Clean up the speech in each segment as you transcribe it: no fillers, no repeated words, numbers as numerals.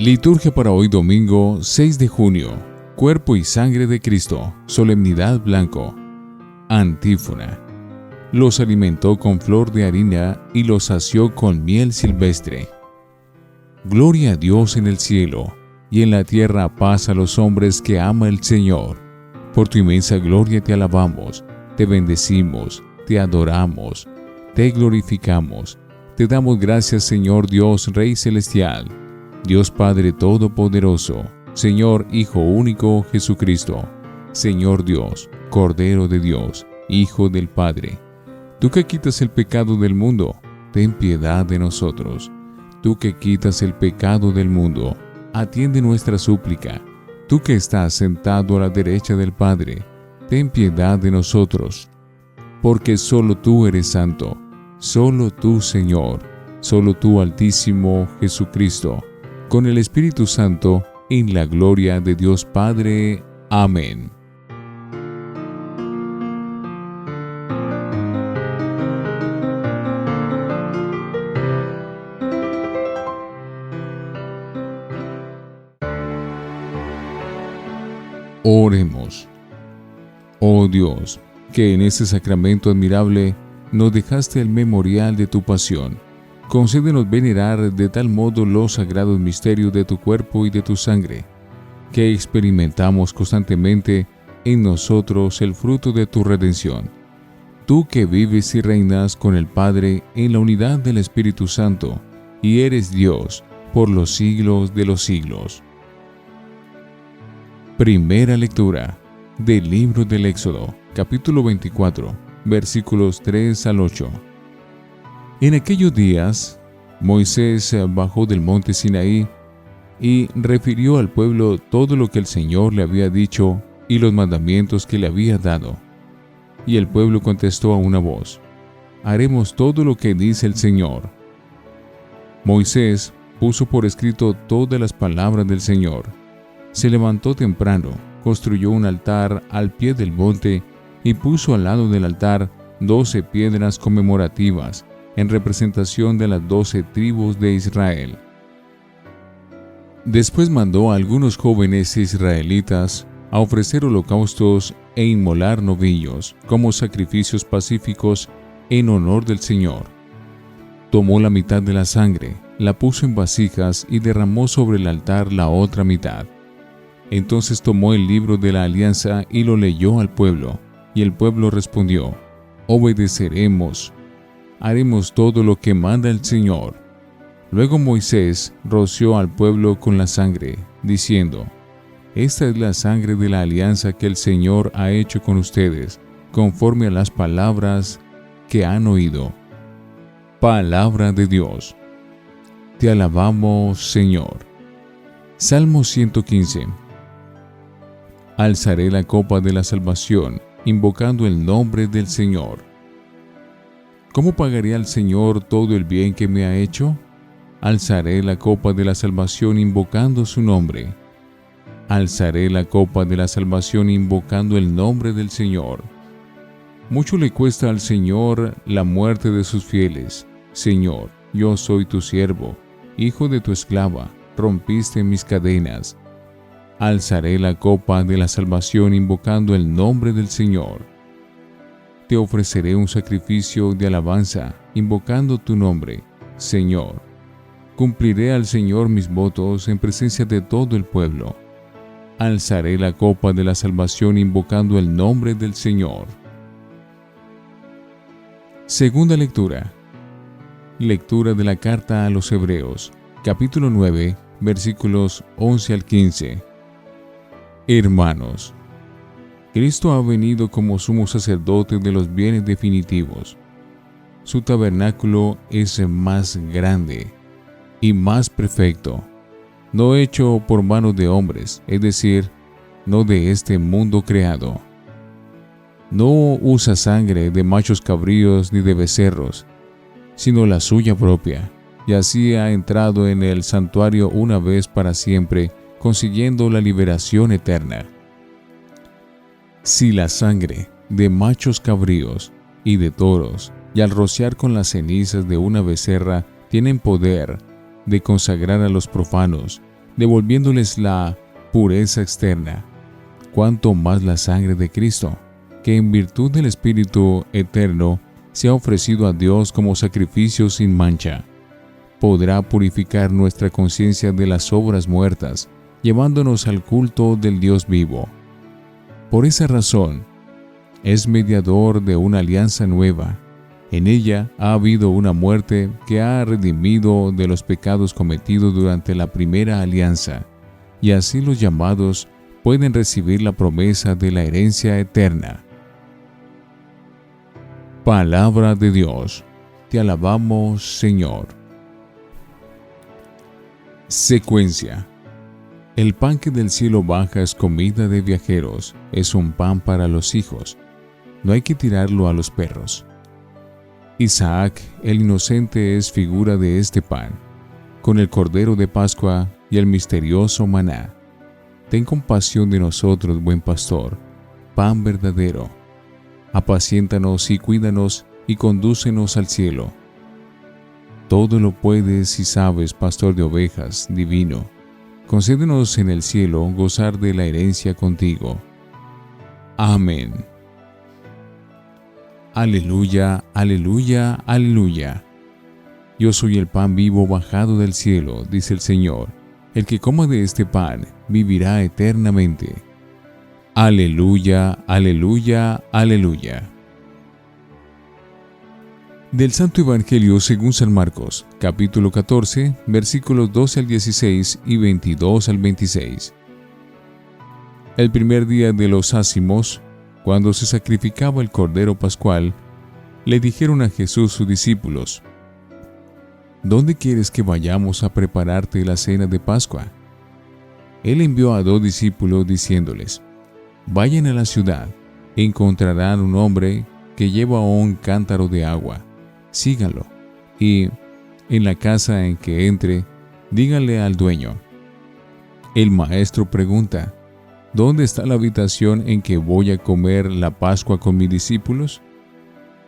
Liturgia para hoy domingo 6 de junio. Cuerpo y sangre de Cristo. Solemnidad blanco. Antífona. Los alimentó con flor de harina y los sació con miel silvestre. Gloria a Dios en el cielo, y en la tierra paz a los hombres que ama el Señor. Por tu inmensa gloria te alabamos, te bendecimos, te adoramos, te glorificamos. Te damos gracias, Señor Dios, Rey Celestial, Dios Padre Todopoderoso, Señor Hijo Único Jesucristo, Señor Dios, Cordero de Dios, Hijo del Padre. Tú que quitas el pecado del mundo, ten piedad de nosotros. Tú que quitas el pecado del mundo, atiende nuestra súplica. Tú que estás sentado a la derecha del Padre, ten piedad de nosotros. Porque solo tú eres santo, solo tú, Señor, solo tú, Altísimo Jesucristo, con el Espíritu Santo, en la gloria de Dios Padre. Amén. Oremos. Oh Dios, que en este sacramento admirable nos dejaste el memorial de tu pasión, concédenos venerar de tal modo los sagrados misterios de tu cuerpo y de tu sangre, que experimentamos constantemente en nosotros el fruto de tu redención. Tú que vives y reinas con el Padre en la unidad del Espíritu Santo, y eres Dios por los siglos de los siglos. Primera lectura del libro del Éxodo, capítulo 24, versículos 3 al 8. En aquellos días, Moisés bajó del monte Sinaí y refirió al pueblo todo lo que el Señor le había dicho y los mandamientos que le había dado. Y el pueblo contestó a una voz: haremos todo lo que dice el Señor. Moisés puso por escrito todas las palabras del Señor. Se levantó temprano, construyó un altar al pie del monte y puso al lado del altar 12 piedras conmemorativas en representación de las 12 tribus de Israel. Después mandó a algunos jóvenes israelitas a ofrecer holocaustos e inmolar novillos como sacrificios pacíficos en honor del Señor. Tomó la mitad de la sangre, la puso en vasijas y derramó sobre el altar la otra mitad. Entonces tomó el libro de la alianza y lo leyó al pueblo, y el pueblo respondió: obedeceremos, haremos todo lo que manda el Señor. Luego Moisés roció al pueblo con la sangre, diciendo: esta es la sangre de la alianza que el Señor ha hecho con ustedes, conforme a las palabras que han oído. Palabra de Dios. Te alabamos, Señor. Salmo 115. Alzaré la copa de la salvación, invocando el nombre del Señor. ¿Cómo pagaré al Señor todo el bien que me ha hecho? Alzaré la copa de la salvación invocando su nombre. Alzaré la copa de la salvación invocando el nombre del Señor. Mucho le cuesta al Señor la muerte de sus fieles. Señor, yo soy tu siervo, hijo de tu esclava, rompiste mis cadenas. Alzaré la copa de la salvación invocando el nombre del Señor. Te ofreceré un sacrificio de alabanza, invocando tu nombre, Señor. Cumpliré al Señor mis votos en presencia de todo el pueblo. Alzaré la copa de la salvación invocando el nombre del Señor. Segunda lectura. Lectura de la carta a los Hebreos, capítulo 9, versículos 11 al 15. Hermanos, Cristo ha venido como sumo sacerdote de los bienes definitivos. Su tabernáculo es más grande y más perfecto, no hecho por manos de hombres, es decir, no de este mundo creado. No usa sangre de machos cabríos ni de becerros, sino la suya propia, y así ha entrado en el santuario una vez para siempre, consiguiendo la liberación eterna. Si la sangre de machos cabríos y de toros, y al rociar con las cenizas de una becerra, tienen poder de consagrar a los profanos, devolviéndoles la pureza externa, cuanto más la sangre de Cristo, que en virtud del Espíritu eterno se ha ofrecido a Dios como sacrificio sin mancha, podrá purificar nuestra conciencia de las obras muertas, llevándonos al culto del Dios vivo. Por esa razón, es mediador de una alianza nueva. En ella ha habido una muerte que ha redimido de los pecados cometidos durante la primera alianza, y así los llamados pueden recibir la promesa de la herencia eterna. Palabra de Dios. Te alabamos, Señor. Secuencia. El pan que del cielo baja es comida de viajeros, es un pan para los hijos. No hay que tirarlo a los perros. Isaac, el inocente, es figura de este pan, con el cordero de Pascua y el misterioso maná. Ten compasión de nosotros, buen pastor, pan verdadero. Apaciéntanos y cuídanos y condúcenos al cielo. Todo lo puedes y sabes, pastor de ovejas, divino. Concédenos en el cielo gozar de la herencia contigo. Amén. Aleluya, aleluya, aleluya. Yo soy el pan vivo bajado del cielo, dice el Señor. El que coma de este pan vivirá eternamente. Aleluya, aleluya, aleluya. Del Santo Evangelio según San Marcos, capítulo 14, versículos 12 al 16 y 22 al 26. El primer día de los ácimos, cuando se sacrificaba el cordero pascual, le dijeron a Jesús sus discípulos: ¿Dónde quieres que vayamos a prepararte la cena de Pascua? Él envió a 2 discípulos diciéndoles: Vayan a la ciudad, encontrarán un hombre que lleva un cántaro de agua. Síganlo, y en la casa en que entre, díganle al dueño: El maestro pregunta: ¿Dónde está la habitación en que voy a comer la Pascua con mis discípulos?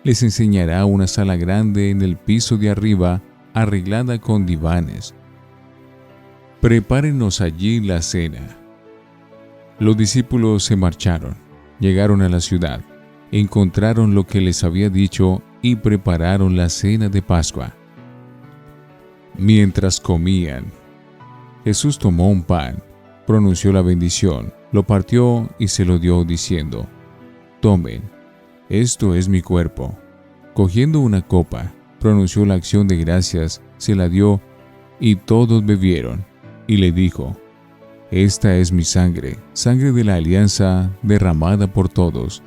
Les enseñará una sala grande en el piso de arriba, arreglada con divanes. Prepárenos allí la cena. Los discípulos se marcharon, llegaron a la ciudad, encontraron lo que les había dicho y prepararon la cena de Pascua. Mientras comían, Jesús tomó un pan, pronunció la bendición, lo partió y se lo dio diciendo: Tomen, esto es mi cuerpo. Cogiendo una copa, pronunció la acción de gracias, se la dio y todos bebieron, y le dijo: Esta es mi sangre, sangre de la alianza derramada por todos.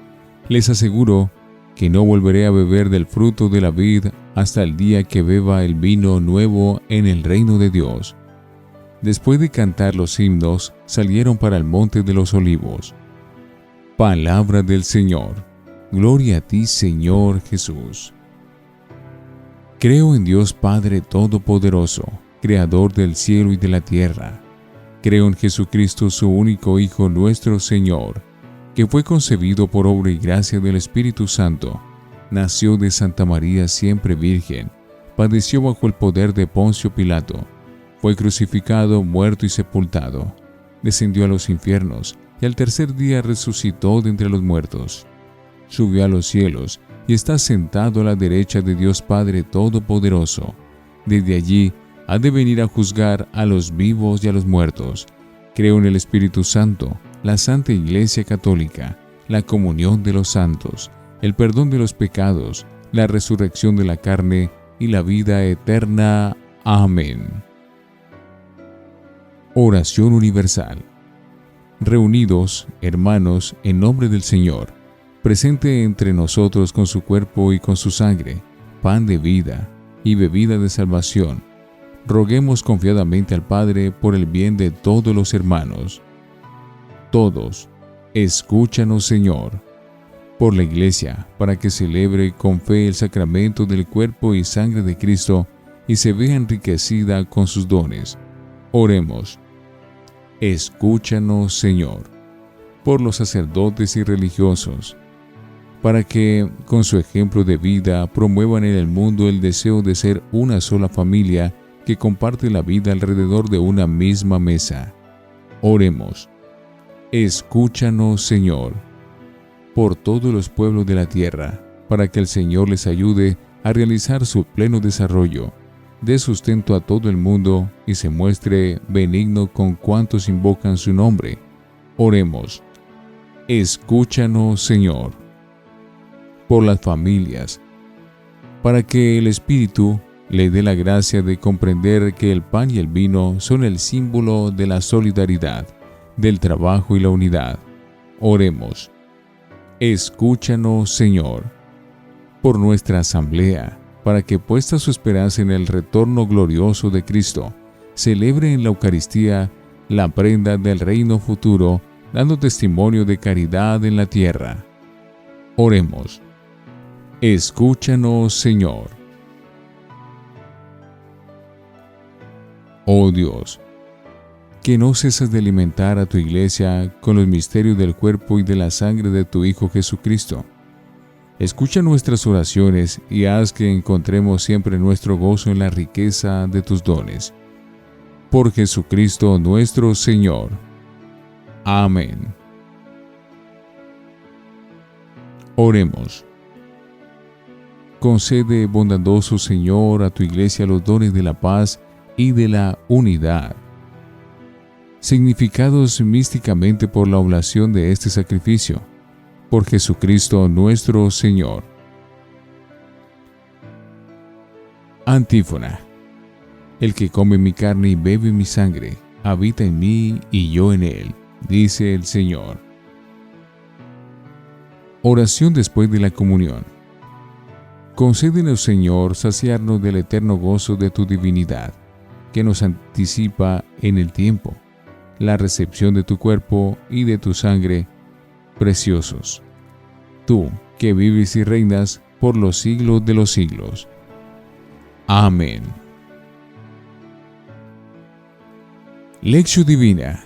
Les aseguro que no volveré a beber del fruto de la vid hasta el día que beba el vino nuevo en el reino de Dios. Después de cantar los himnos, salieron para el monte de los olivos. Palabra del Señor. Gloria a ti, Señor Jesús. Creo en Dios Padre Todopoderoso, Creador del cielo y de la tierra. Creo en Jesucristo, su único Hijo, nuestro Señor, que fue concebido por obra y gracia del Espíritu Santo, nació de Santa María siempre Virgen, padeció bajo el poder de Poncio Pilato, fue crucificado, muerto y sepultado, descendió a los infiernos y al tercer día resucitó de entre los muertos, subió a los cielos y está sentado a la derecha de Dios Padre Todopoderoso. Desde allí ha de venir a juzgar a los vivos y a los muertos. Creo en el Espíritu Santo, la Santa Iglesia Católica, la comunión de los santos, el perdón de los pecados, la resurrección de la carne y la vida eterna. Amén. Oración universal. Reunidos, hermanos, en nombre del Señor, presente entre nosotros con su cuerpo y con su sangre, pan de vida y bebida de salvación, roguemos confiadamente al Padre por el bien de todos los hermanos. Todos, escúchanos, Señor, por la Iglesia, para que celebre con fe el sacramento del cuerpo y sangre de Cristo y se vea enriquecida con sus dones. Oremos. Escúchanos, Señor, por los sacerdotes y religiosos, para que, con su ejemplo de vida, promuevan en el mundo el deseo de ser una sola familia que comparte la vida alrededor de una misma mesa. Oremos. Escúchanos, Señor, por todos los pueblos de la tierra, para que el Señor les ayude a realizar su pleno desarrollo, dé sustento a todo el mundo y se muestre benigno con cuantos invocan su nombre. Oremos. Escúchanos, Señor, por las familias, para que el Espíritu le dé la gracia de comprender que el pan y el vino son el símbolo de la solidaridad, del trabajo y la unidad. Oremos. Escúchanos, Señor, por nuestra asamblea, para que puesta su esperanza en el retorno glorioso de Cristo, celebre en la Eucaristía la prenda del reino futuro, dando testimonio de caridad en la tierra. Oremos. Escúchanos, Señor. Oh Dios, que no cesas de alimentar a tu Iglesia con los misterios del cuerpo y de la sangre de tu Hijo Jesucristo. Escucha nuestras oraciones y haz que encontremos siempre nuestro gozo en la riqueza de tus dones. Por Jesucristo nuestro Señor. Amén. Oremos. Concede, bondadoso Señor, a tu Iglesia los dones de la paz y de la unidad, significados místicamente por la oblación de este sacrificio. Por Jesucristo nuestro Señor. Antífona. El que come mi carne y bebe mi sangre, habita en mí y yo en él, dice el Señor. Oración después de la comunión. Concédenos, Señor, saciarnos del eterno gozo de tu divinidad, que nos anticipa en el tiempo la recepción de tu cuerpo y de tu sangre preciosos. Tú, que vives y reinas por los siglos de los siglos. Amén. Lección Divina.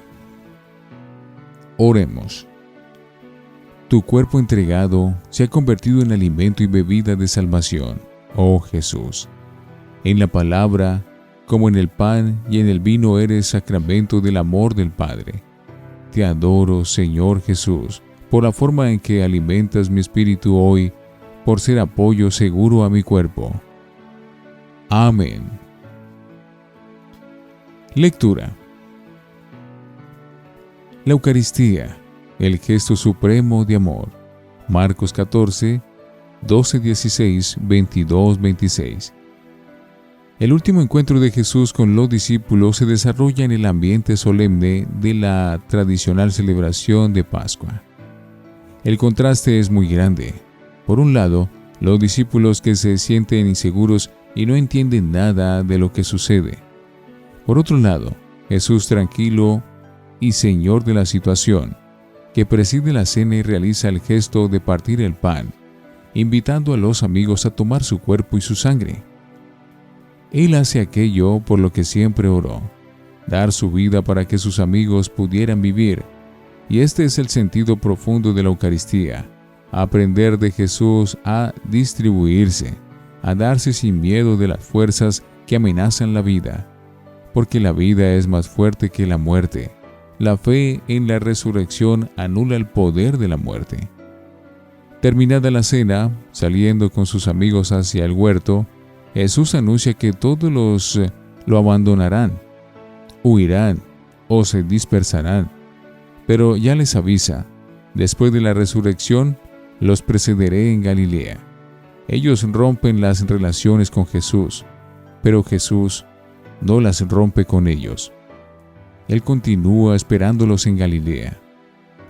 Oremos. Tu cuerpo entregado se ha convertido en alimento y bebida de salvación, oh Jesús. En la palabra, como en el pan y en el vino, eres sacramento del amor del Padre. Te adoro, Señor Jesús, por la forma en que alimentas mi espíritu hoy, por ser apoyo seguro a mi cuerpo. Amén. Lectura. La Eucaristía, el gesto supremo de amor. Marcos 14, 12-16, 22-26. El último encuentro de Jesús con los discípulos se desarrolla en el ambiente solemne de la tradicional celebración de Pascua. El contraste es muy grande. Por un lado, los discípulos que se sienten inseguros y no entienden nada de lo que sucede. Por otro lado, Jesús tranquilo y Señor de la situación, que preside la cena y realiza el gesto de partir el pan, invitando a los amigos a tomar su cuerpo y su sangre. Él hace aquello por lo que siempre oró, dar su vida para que sus amigos pudieran vivir. Y este es el sentido profundo de la Eucaristía: aprender de Jesús a distribuirse, a darse sin miedo de las fuerzas que amenazan la vida, porque la vida es más fuerte que la muerte. La fe en la resurrección anula el poder de la muerte. Terminada la cena, saliendo con sus amigos hacia el huerto, Jesús anuncia que todos lo abandonarán, huirán o se dispersarán. Pero ya les avisa: después de la resurrección, los precederé en Galilea. Ellos rompen las relaciones con Jesús, pero Jesús no las rompe con ellos. Él continúa esperándolos en Galilea,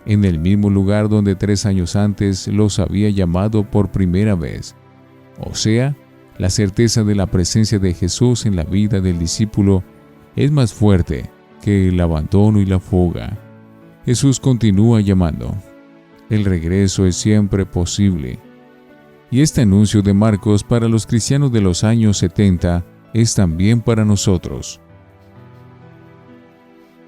en el mismo lugar donde 3 años antes los había llamado por primera vez. O sea, la certeza de la presencia de Jesús en la vida del discípulo es más fuerte que el abandono y la fuga. Jesús continúa llamando. El regreso es siempre posible. Y este anuncio de Marcos para los cristianos de los años 70 es también para nosotros.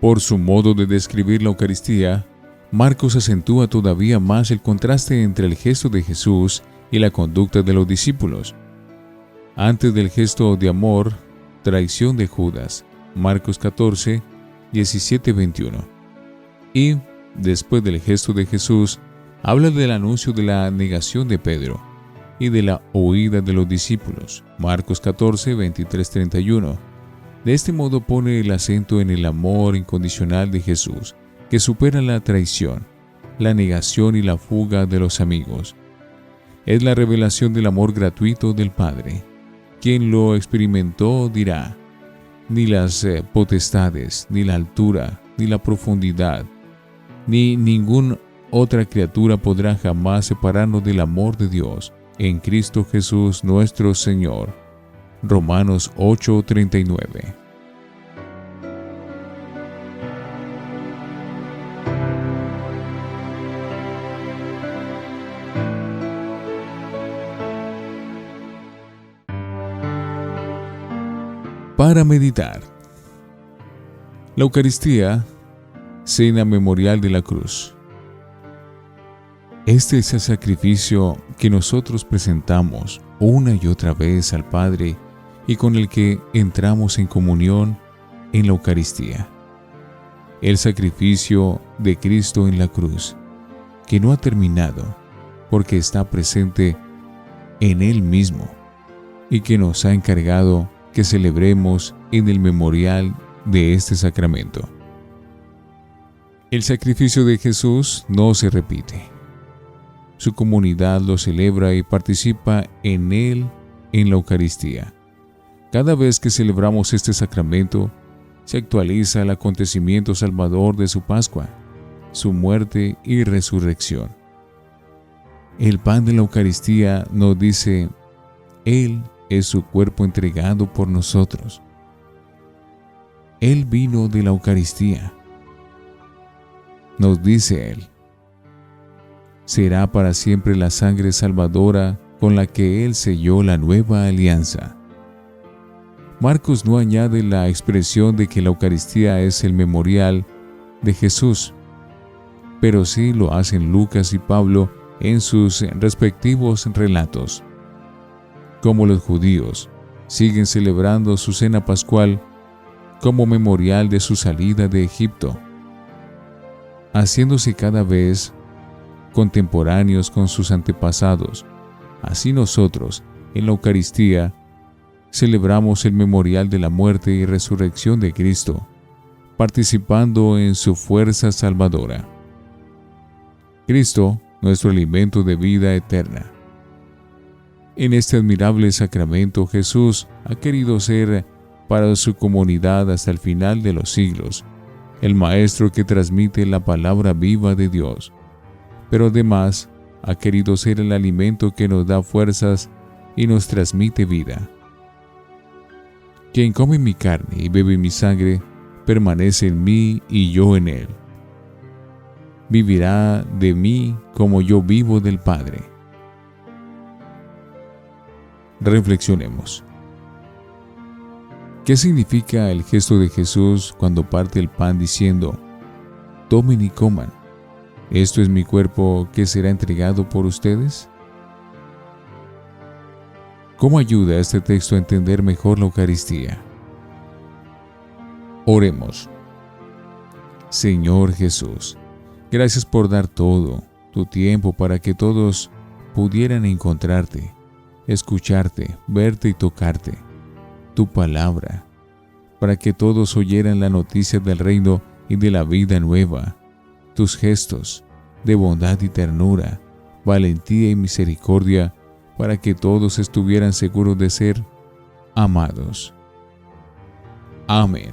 Por su modo de describir la Eucaristía, Marcos acentúa todavía más el contraste entre el gesto de Jesús y la conducta de los discípulos. Antes del gesto de amor, traición de Judas, Marcos 14, 17-21. Y, después del gesto de Jesús, habla del anuncio de la negación de Pedro y de la huida de los discípulos, Marcos 14, 23-31. De este modo pone el acento en el amor incondicional de Jesús, que supera la traición, la negación y la fuga de los amigos. Es la revelación del amor gratuito del Padre. Quien lo experimentó dirá: ni las potestades, ni la altura, ni la profundidad, ni ninguna otra criatura podrá jamás separarnos del amor de Dios en Cristo Jesús nuestro Señor. Romanos 8:39. Para meditar. La Eucaristía, cena memorial de la cruz. Este es el sacrificio que nosotros presentamos una y otra vez al Padre y con el que entramos en comunión en la Eucaristía. El sacrificio de Cristo en la cruz, que no ha terminado porque está presente en Él mismo y que nos ha encargado que celebremos en el memorial de este sacramento. El sacrificio de Jesús no se repite. Su comunidad lo celebra y participa en él en la Eucaristía. Cada vez que celebramos este sacramento, se actualiza el acontecimiento salvador de su Pascua, su muerte y resurrección. El pan de la Eucaristía nos dice: Él es su cuerpo entregado por nosotros. El vino de la Eucaristía, nos dice Él, será para siempre la sangre salvadora con la que Él selló la nueva alianza. Marcos no añade la expresión de que la Eucaristía es el memorial de Jesús, pero sí lo hacen Lucas y Pablo en sus respectivos relatos. Como los judíos siguen celebrando su cena pascual como memorial de su salida de Egipto, haciéndose cada vez contemporáneos con sus antepasados, así nosotros, en la Eucaristía, celebramos el memorial de la muerte y resurrección de Cristo, participando en su fuerza salvadora. Cristo, nuestro alimento de vida eterna. En este admirable sacramento, Jesús ha querido ser para su comunidad hasta el final de los siglos, el Maestro que transmite la palabra viva de Dios, pero además ha querido ser el alimento que nos da fuerzas y nos transmite vida. Quien come mi carne y bebe mi sangre, permanece en mí y yo en él. Vivirá de mí como yo vivo del Padre. Reflexionemos. ¿Qué significa el gesto de Jesús cuando parte el pan diciendo: tomen y coman, esto es mi cuerpo que será entregado por ustedes? ¿Cómo ayuda este texto a entender mejor la Eucaristía? Oremos. Señor Jesús, gracias por dar todo tu tiempo para que todos pudieran encontrarte, escucharte, verte y tocarte. Tu palabra, para que todos oyeran la noticia del reino y de la vida nueva. Tus gestos de bondad y ternura, valentía y misericordia, para que todos estuvieran seguros de ser amados. Amén.